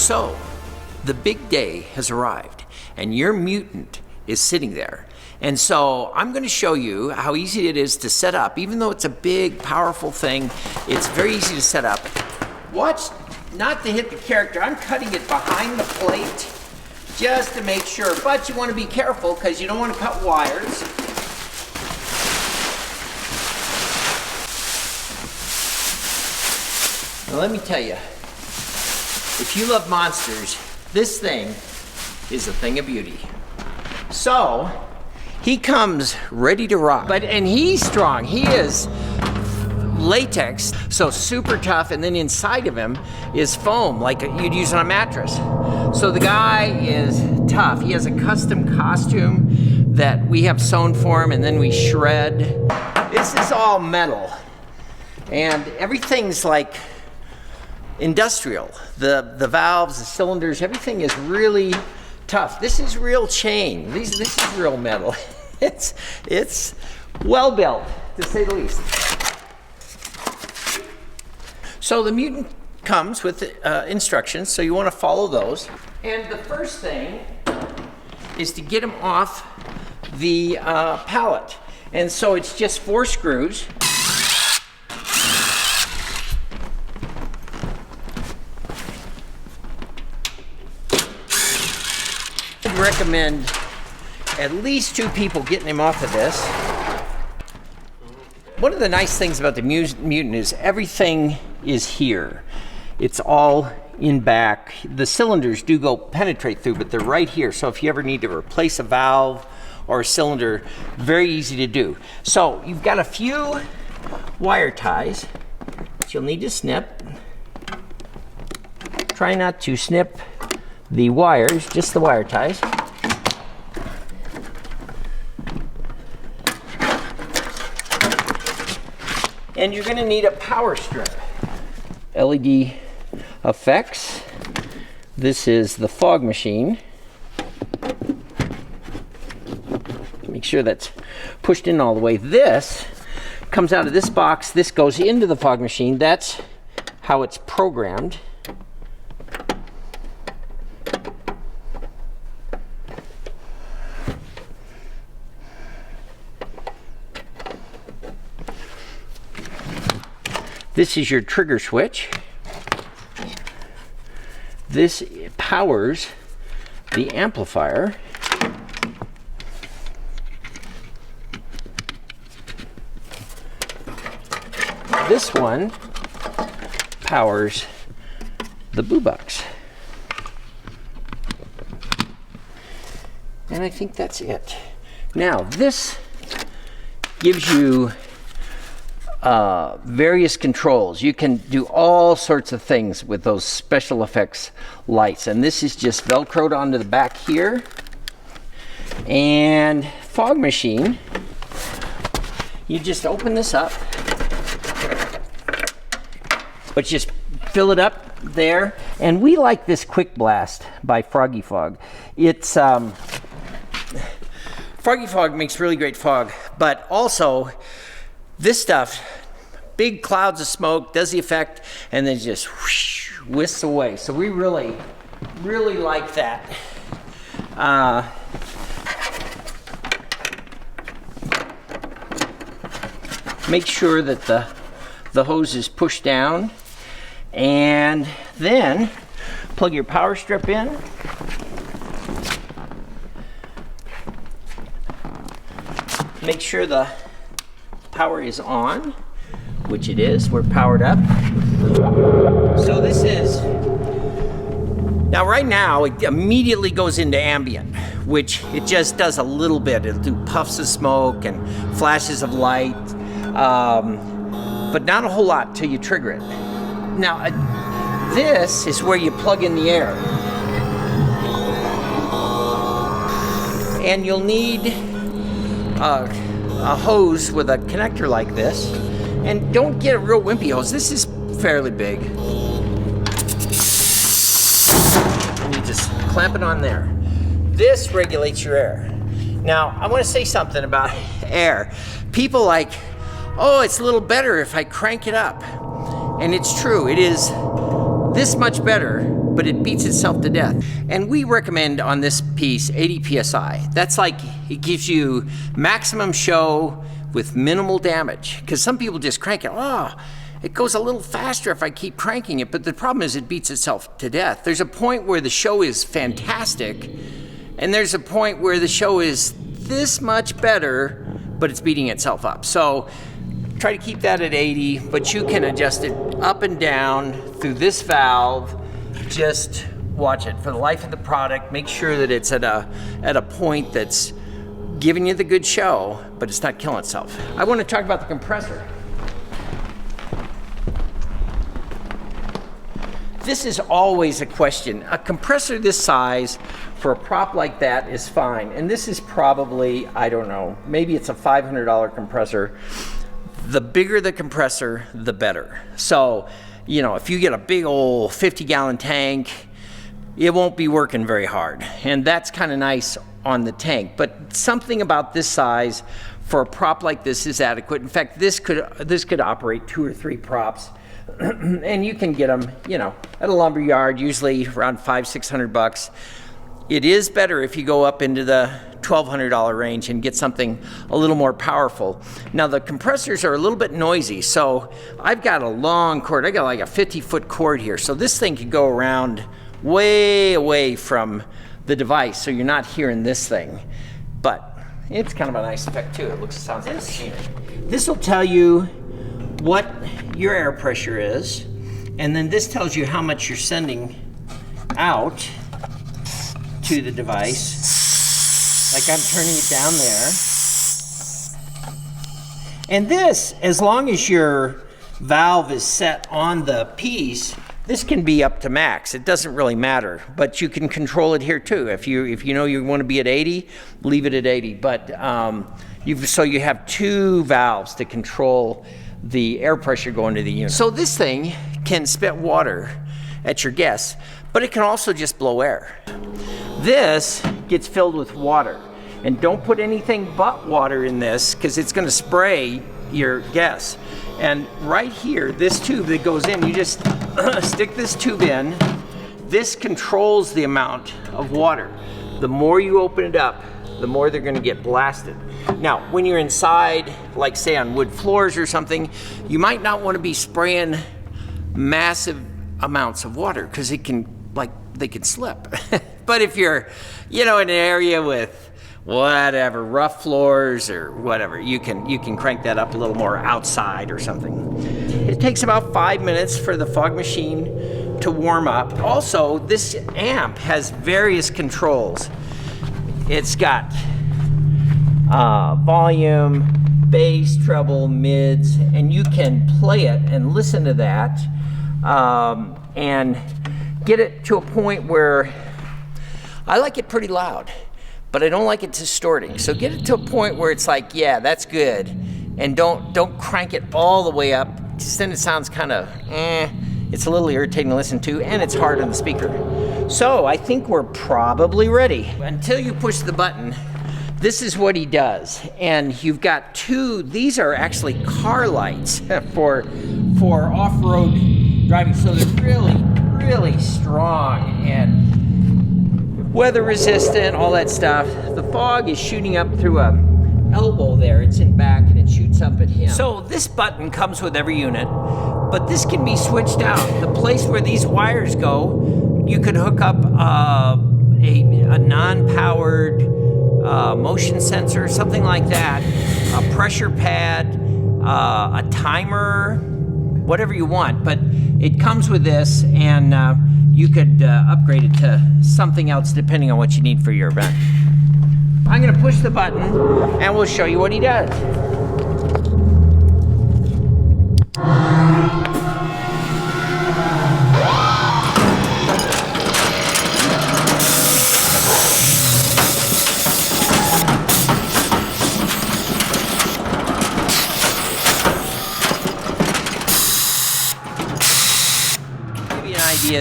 So, the big day has arrived, and your mutant is sitting there. And so I'm going to show you how easy it is to set up. Even though it's a big, powerful thing, it's very easy to set up. Watch not to hit the character. I'm cutting it behind the plate just to make sure. But you want to be careful because you don't want to cut wires. Now let me tell you, if you love monsters, this thing is a thing of beauty. So, he comes ready to rock. And he's strong. He is latex, so super tough, and then inside of him is foam, like you'd use on a mattress. So the guy is tough. He has a custom costume that we have sewn for him, and then we shred. This is all metal. And everything's like industrial. The valves, the cylinders, everything is really tough. This is real chain. This is real metal. It's well built, to say the least. So the mutant comes with instructions, so you want to follow those. And the first thing is to get him off the pallet. And so it's just 4 screws. I'd recommend at least 2 people getting him off of this. One of the nice things about the mutant is everything is here. It's all in back. The cylinders do penetrate through, but they're right here. So if you ever need to replace a valve or a cylinder, very easy to do. So you've got a few wire ties that you'll need to snip. Try not to snip the wires, just the wire ties. And you're going to need a power strip. LED effects. This is the fog machine. Make sure that's pushed in all the way. This comes out of this box. This goes into the fog machine. That's how it's programmed. This is your trigger switch. This powers the amplifier. This one powers the boombox. And I think that's it. Now, this gives you various controls. You can do all sorts of things with those special effects lights. And this is just Velcroed onto the back here. And fog machine, you just open this up, but just fill it up there. And we like this Quick Blast by Froggy Fog. It's Froggy Fog makes really great fog, but also this stuff, big clouds of smoke, does the effect, and then just whoosh, whisks away. So we really, really like that. Make sure that the hose is pushed down, and then plug your power strip in. Make sure the power is on, which it is. We're powered up. So this is, now right now it immediately goes into ambient, which it just does a little bit. It'll do puffs of smoke and flashes of light, but not a whole lot till you trigger it. Now this is where you plug in the air, and you'll need a hose with a connector like this. And don't get a real wimpy hose. This is fairly big. And you just clamp it on there. This regulates your air. Now, I want to say something about air. People like, oh, it's a little better if I crank it up. And it's true, it is this much better but it beats itself to death. And we recommend on this piece 80 psi. That's like, it gives you maximum show with minimal damage. Because some people just crank it, it goes a little faster if I keep cranking it, but the problem is it beats itself to death. There's a point where the show is fantastic, and there's a point where the show is this much better, but it's beating itself up. So try to keep that at 80, but you can adjust it up and down through this valve. Just watch it for the life of the product. Make sure that it's at a point that's giving you the good show, but it's not killing itself. I want to talk about the compressor. This is always a question. A compressor this size for a prop like that is fine. And this is probably, I don't know, maybe it's a $500 compressor. The bigger the compressor, the better. So, you know, if you get a big old 50-gallon tank, it won't be working very hard. And that's kind of nice on the tank. But something about this size for a prop like this is adequate. In fact, this could operate 2 or 3 props. And you can get them, you know, at a lumber yard, usually around $500-600. It is better if you go up into the $1,200 range and get something a little more powerful. Now the compressors are a little bit noisy, so I've got a long cord. I got like a 50-foot cord here, so this thing could go around way away from the device, so you're not hearing this thing. But it's kind of a nice effect too. It sounds like machinery. This will tell you what your air pressure is, and then this tells you how much you're sending out to the device. Like I'm turning it down there. And this, as long as your valve is set on the piece, this can be up to max. It doesn't really matter, but you can control it here too. If you know you want to be at 80, leave it at 80. But so you have 2 valves to control the air pressure going to the unit. So this thing can spit water at your guests, but it can also just blow air. This gets filled with water, and don't put anything but water in this because it's going to spray your guests. And right here, this tube that goes in, you just stick this tube in. This controls the amount of water. The more you open it up, the more they're going to get blasted. Now, when you're inside, like say on wood floors or something, you might not want to be spraying massive amounts of water because it can, they can slip. But if you're, you know, in an area with whatever, rough floors or whatever, you can crank that up a little more outside or something. It takes about 5 minutes for the fog machine to warm up. Also, this amp has various controls. It's got volume, bass, treble, mids, and you can play it and listen to that and get it to a point where I like it pretty loud, but I don't like it distorting. So get it to a point where it's like, yeah, that's good, and don't crank it all the way up, because then it sounds kind of it's a little irritating to listen to, and it's hard on the speaker. So I think we're probably ready. Until you push the button, this is what he does. And you've got 2, these are actually car lights for off-road driving. So they're really, really strong and weather resistant, all that stuff. The fog is shooting up through a elbow there. It's in back and it shoots up at him. So this button comes with every unit, but this can be switched out. The place where these wires go, you could hook up a non-powered motion sensor, something like that, a pressure pad, a timer, whatever you want. But it comes with this, and you could upgrade it to something else depending on what you need for your event. I'm going to push the button and we'll show you what he does.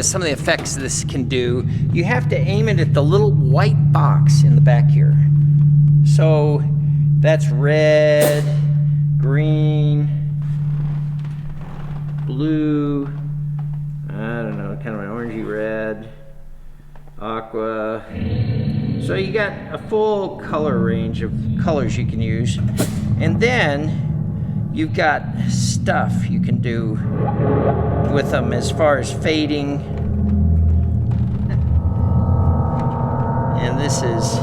Some of the effects this can do, you have to aim it at the little white box in the back here. So that's red, green, blue, I don't know, kind of an orangey red, aqua. So you got a full color range of colors you can use. And then you've got stuff you can do with them as far as fading. And this is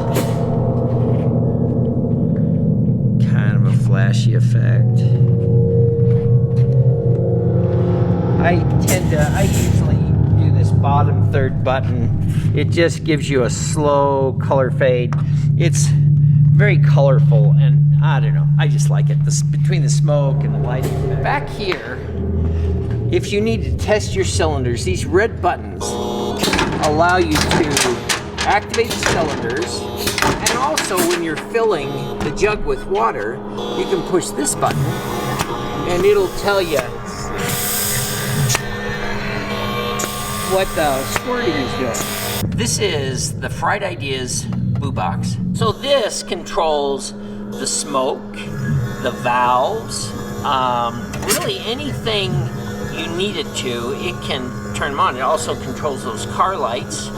kind of a flashy effect. I usually do this bottom third button. It just gives you a slow color fade. It's very colorful, and I don't know, I just like it. Between the smoke and the lighting. Back here, if you need to test your cylinders, these red buttons allow you to activate the cylinders, and also when you're filling the jug with water, you can push this button and it'll tell you what the squirting is doing. This is the Fried Ideas Boo Box. So this controls the smoke, the valves, really anything you need it to, it can turn them on. It also controls those car lights.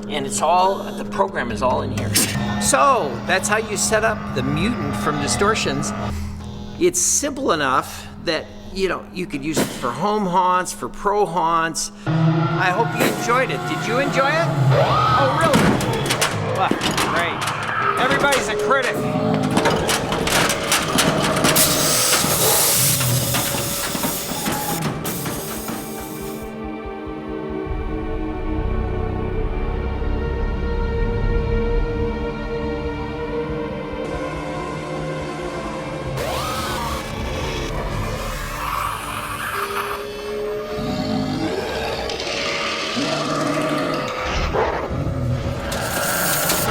And it's all, the program is all in here. So that's how you set up the Mutant from Distortions. It's simple enough that, you know, you could use it for home haunts, for pro haunts. I hope you enjoyed it. Did you enjoy it? Oh, really? Well, great. Everybody's a critic.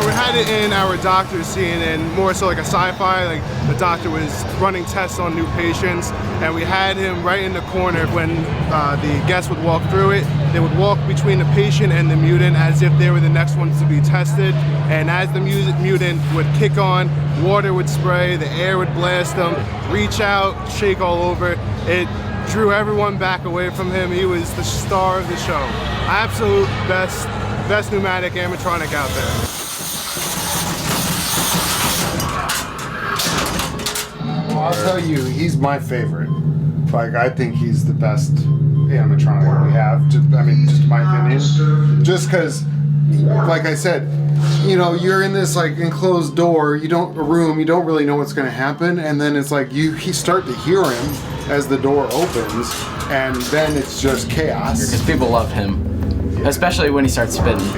Had it in our doctor scene, and more so like a sci-fi, like the doctor was running tests on new patients, and we had him right in the corner. When the guests would walk through it, they would walk between the patient and the mutant as if they were the next ones to be tested, and as the mutant would kick on, water would spray, the air would blast them, reach out, shake all over. It drew everyone back away from him. He was the star of the show. Absolute best pneumatic animatronic out there. I'll tell you, he's my favorite. Like, I think he's the best animatronic we have. Just my opinion. Just because, like I said, you know, you're in this like enclosed door, you don't really know what's going to happen, and then it's like you start to hear him as the door opens, and then it's just chaos. Because people love him, especially when he starts spinning.